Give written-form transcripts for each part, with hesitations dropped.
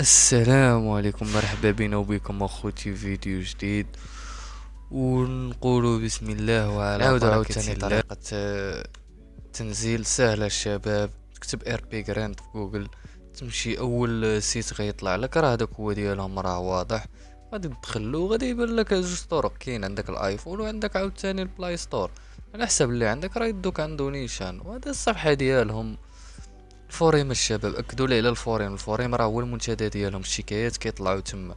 السلام عليكم، مرحبا بنا وبكم اخوتي في فيديو جديد. ونقولوا بسم الله وعلى نعاود بركة عاوتاني الله. طريقة تنزيل سهلة الشباب. تكتب ار بي جراند في جوجل، تمشي اول سيت غيطلع لك، راه هذاك هو ديالهم، راه واضح. غادي تدخلو غادي يبان لك جوج طرق، كاين عندك الايفون وعندك عاوتاني البلاي ستور. على حسب اللي عندك راه يدوك عنده نيشان، وهذا الصفحة ديالهم. الفوريم الشباب اكدوا لي على الفوريم راه هو المنتدى ديالهم، الشكايات كيطلعوا تما.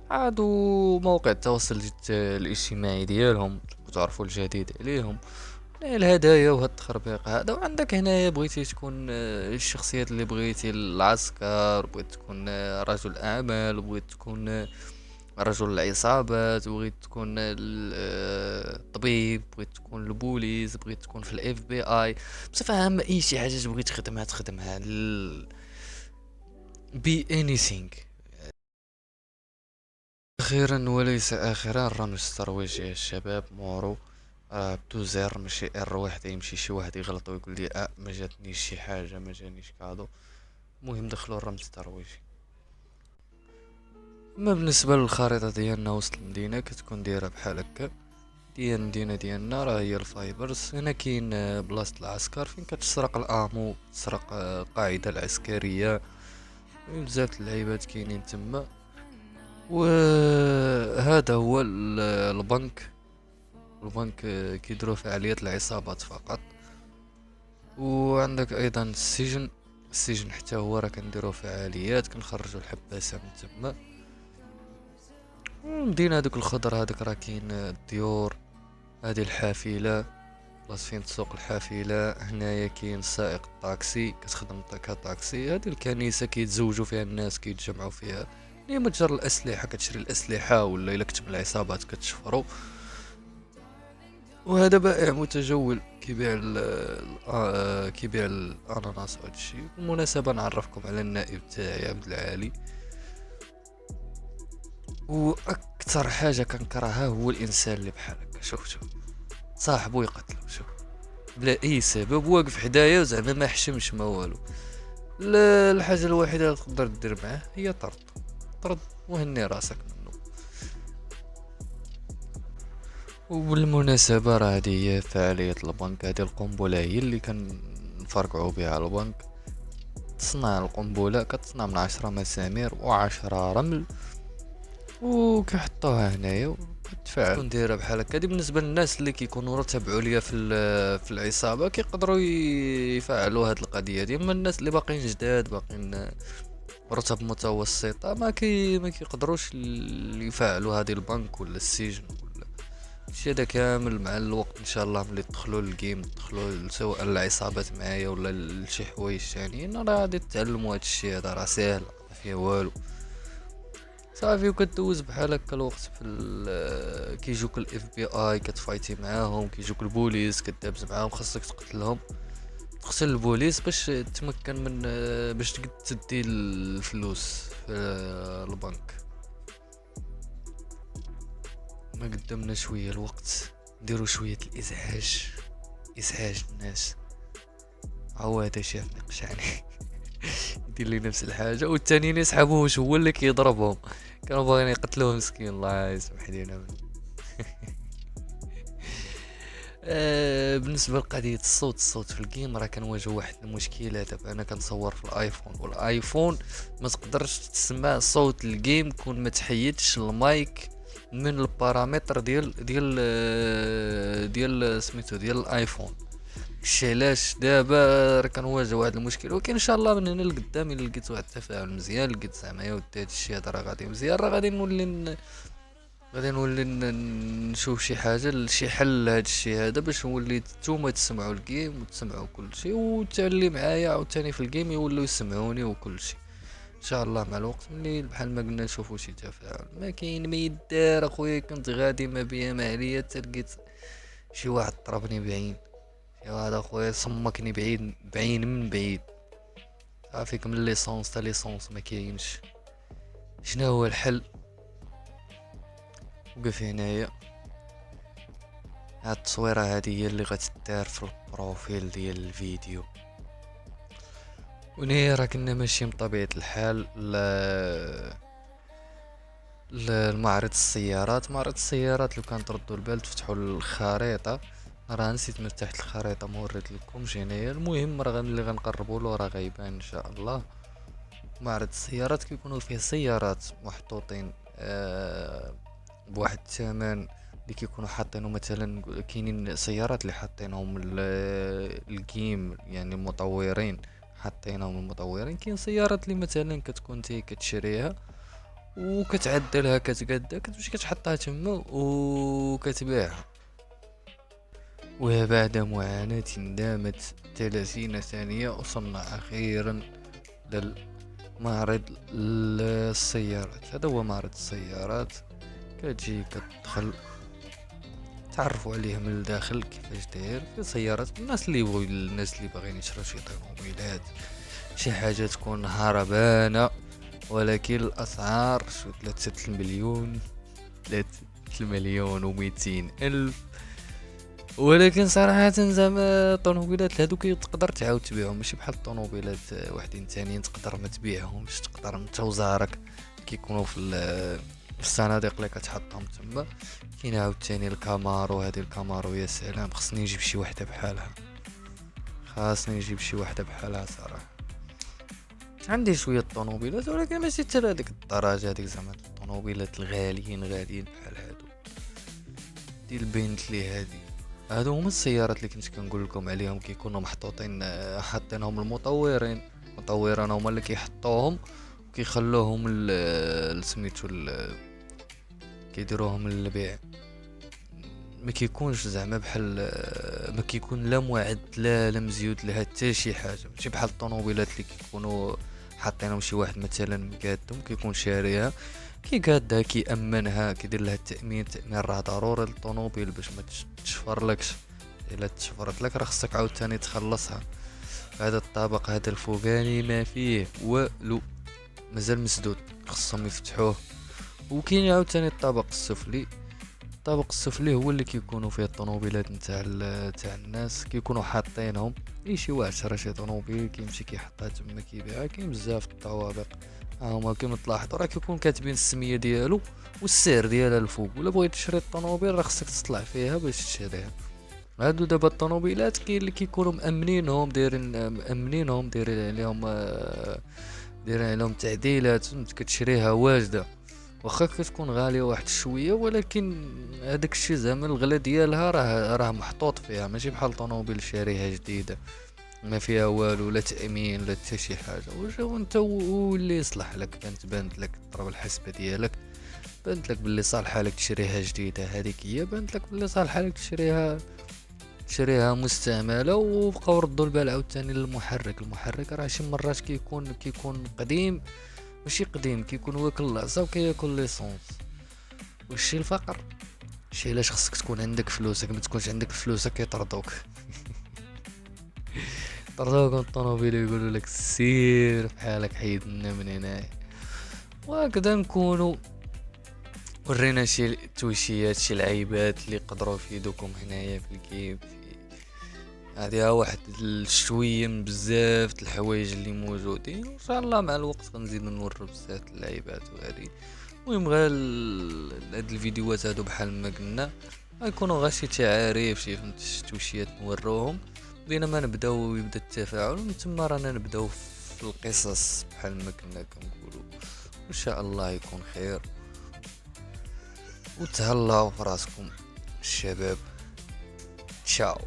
عادوا موقع التواصل الاجتماعي ديالهم، وتعرفوا الجديد عليهم. الهدايا وهاد التخربيق هذا. وعندك هنايا بغيتي تكون الشخصيات اللي بغيتي، العسكر، بغيت تكون رجل اعمال، بغيت تكون رجل العصابات، بغيت تكون الطبيب، بغيت تكون البوليس، بغيت تكون في الاف بي اي. بصفة عامة اي شي حاجة تبغي تخدمها بي انيثينغ. اخيرا وليس اخرا، الرمز الترويجي يا الشباب مورو. بدو زير ماشي ار واحد، يمشي شي واحد يغلط ويقول لي ما جاتنيش شي حاجة، ما جانيش كادو. المهم دخلوا الرمز الترويجي. اما بالنسبة للخريطة ديالنا وسط المدينة كتكون دايرة بحال هكا. ديال المدينة ديالنا راه هي الفايبرز. هنا كاين بلاصة العسكر فين كتسرق الامو، تسرق القاعدة العسكرية. بزاف اللعيبات كاينين تما. وهذا هو البنك. البنك كيديروا فعاليات العصابات فقط. وعندك ايضا السجن. السجن حتى هو راه كنديروا فعاليات، كنخرجوا الحباسة من تما. المدينة هذوك الخضر هذوك راه كاين الديور. هذه الحافلة، بلاص فين تسوق الحافلة. هنايا كاين سائق الطاكسي، كتخدم كطاكسي. هذه الكنيسة كيتزوجوا فيها الناس، كيتجمعوا فيها. هي متجر الأسلحة، كتشري الأسلحة، ولا إلا كنت من العصابات كتشفرو. وهذا بائع متجول كيبيع كيبيع الأناناس وهذا الشيء. بالمناسبة نعرفكم على النائب تاعي عبد العالي. وأكثر حاجة كنكرهها هو الإنسان اللي بحال هكا. شوف صاحبو يقتلو، شوف، بلا اي سبب، واقف حدايا وزعما ما حشمش ما والو. الحاجه الوحيده اللي تقدر دير معاه هي طرد. طرد وهني راسك منه. وبالمناسبه راه هذه هي فعاليه البنك. هذه القنبله هي اللي كنفرقعوا بها البنك. تصنع القنبله، كتصنع من 10 مسامير و10 رمل، وكيحطوها هنايا وكتفاعل. تكون دايره بحال هكا. هادي بالنسبه للناس اللي كيكونوا تابعوا ليا في العصابه، كيقدروا يفعلوا هاد القضيه دي. اما الناس اللي باقيين جداد، باقيين رتب متوسطه، ما كيقدروش يفعلوا هادي البنك ولا السجن ولا الشيء هذا كامل. مع الوقت ان شاء الله ملي تدخلوا للجيم، تدخلوا سواء العصابات معايا ولا لشي حوايج ثانيين، راه غادي تتعلموا هاد الشيء هذا. راه ساهل، ما فيه والو. صافي وكدوز بحال هكا الوقت في كيجوك الاف بي اي، كتفايتي معاهم. كيجوك البوليس، كدابز معاهم. خاصك تقتلهم، تقتل البوليس باش تمكن من باش تقد تدي الفلوس في البنك. ما قدامنا شويه الوقت، نديرو شويه الازعاج، ازعاج الناس. هو هذا شافني قشعني يدير لي نفس الحاجه، والتانيين يسحبوهش، هو اللي كيضربهم. كانوا باغيين يقتلوه مسكين، الله يسمح لينا منه. بالنسبه لقضيه الصوت في الجيم، راه كنواجه واحد المشكله. دابا انا كنصور في الايفون، والايفون ما تقدرش تسمع صوت الجيم كون ما تحيدش المايك من البارامتر ديال سميتو ديال الايفون. شي علاش دابا راه كنواجه واحد المشكل. ولكن ان شاء الله من هنا لقدام الا لقيت واحد التفاعل مزيان، لقيت زعما يا ودي هاد الشيء هذا راه غادي مزيان، راه غادي نولي نشوف شي حاجه، شي حل لهاد الشيء هذا، باش نولي نتوما تسمعوا الجيم وتسمعوا كل شيء، وتاللي معايا عاوتاني في الجيم يولوا يسمعوني وكل شيء. ان شاء الله مع الوقت ملي بحال ما قلنا نشوفوا شي تفاعل. ما كاين ما يدار اخويا. كنت غادي ما بيا ما عليا تلقيت شي واحد ضربني بعين. شي واحد اخويا صمكني بعيد، بعين من بعيد. صافيك من ليسونس تا ليسونس ما كاينش. شنو هو الحل؟ وقف هنايا. هاد التصويره هادي هي اللي غتدار في البروفيل ديال الفيديو. ونهي راه كنا ماشيين بطبيعة الحال لمعرض السيارات. معرض السيارات لو كان تردوا البال تفتحوا الخريطة، راه نسيت من تحت الخريطة ما وريت لكمش هنايا. المهم راه ملي غنقربوا له راه غيبان ان شاء الله. معرض السيارات كيكونوا فيه سيارات محطوطين بواحد الثمن اللي كيكونوا حاطينه. مثلا كاينين سيارات اللي حاطينهم الجيم، يعني المطورين حاطينهم المطورين. كاين سيارات اللي مثلا كتكون تي كتشريها وكتعدلها كتقادها كتمشي كتحطها تما وكتبيعها. وبعد معاناة دامت 30 ثانية وصلنا أخيرا للمعرض السيارات. هذا هو معرض السيارات. كتجي كتدخل تعرفوا عليه من الداخل كيفاش داير. في سيارات الناس اللي باغيين يشريو شي طوموبيلات، شي حاجة تكون هربانة، ولكن الأسعار شو 3 مليون، 3 مليون وميتين ألف. ولكن صراحة زعما الطوموبيلات هادوك تقدر تعاود تبيعهم، ماشي بحال الطوموبيلات وحدين تانيين تقدر ما تبيعهمش. تقدر نتا وزارك كيكونوا في الصناديق اللي كتحطهم تما. كاين عاوتاني الكامارو. هذه الكامارو يا سلام، خصني نجيب شي وحده بحالها، صراحه. عندي شويه الطوموبيلات ولكن ماشي حتى لهاديك الدرجه. هذيك زعما الطوموبيلات الغاليين بحال هادو ديال البنتلي هادي. هادو هما السيارات اللي كنت كنقول لكم عليهم. كيكونوا محطوطين حاطينهم المطورين هما اللي كيحطوهم وكيخلوهم سميتو كيديروهم للبيع. ما كيكونش زعما بحال ما كيكون لا معد لا مزيود لها حتى شي حاجه. ماشي بحال الطوموبيلات اللي كيكونوا حاطينهم شي واحد مثلا مقادهم كيكون شاريها كيقادها كيأمنها كيدير لها التأمين راه ضروري للطوموبيل باش ما تشفرلكش. الا تشفرت لك راه خصك عاوتاني تخلصها. هذا الطابق هذا الفوقاني ما فيه والو، مازال مسدود، خصهم يفتحوه. وكاين عاوتاني الطابق السفلي. الطابق السفلي هو اللي كيكونوا فيه الطوموبيلات تاع الناس، كيكونوا حاطينهم اي شي واحد شرا شي طوموبيل كيمشي كيحطها تما كيبيعها. كاين بزاف الطوابق هما كيما تلاحظوا راه كيكون كاتبين السميه ديالو والسعر ديالها الفوق. ولا بغيت تشري الطوموبيل راه خصك تطلع فيها باش تشريها. هادو دابا الطوموبيلات كاين اللي كيكونوا مأمنينهم دايرين عليهم تعديلات. كتشريها واجده واخا كتكون غاليه واحد شويه، ولكن هذاك الشيء زعما الغلا ديالها راه محطوط فيها. ماشي بحال طوموبيل شاريها جديده ما فيها والو، لا تامين لا حتى شي حاجه. وانت واللي يصلح لك بانت لك الضربه الحسبه ديالك، بانت لك باللي صالحه لك تشريها جديده. هذيك هي بانت لك باللي صالحه لك تشريها مستعمله. وبقاو ردوا البال عاوتاني المحرك راه شي مرات كيكون قديم، ماشي قديم، كيكون واكل العصا وكياكل ليسونس. والشي الفقر شي علاش خصك تكون عندك فلوسك. ما تكونش عندك فلوسك كيطردوك طردوك الطوموبيل يقولوا لك سير بحالك حيدنا من هنا. وهكذا نكونوا ورينا شي توشيات شي العيبات اللي قدروا يفيدوكم هنايا في الجيم. هذه واحد شويه من بزاف الحوايج اللي موجودين، وان شاء الله مع الوقت غنزيدو نورو بزاف اللعيبات وهذه. المهم غير هاد الفيديوهات هادو بحال ما قلنا غيكونوا غير شي تعاريف شي توشيات نوروهم بينما يبدا التفاعل من تما رانا نبداو في القصص بحال ما كنا كنقولوا. ان شاء الله يكون خير وتهلاو فراسكم الشباب. تشاو.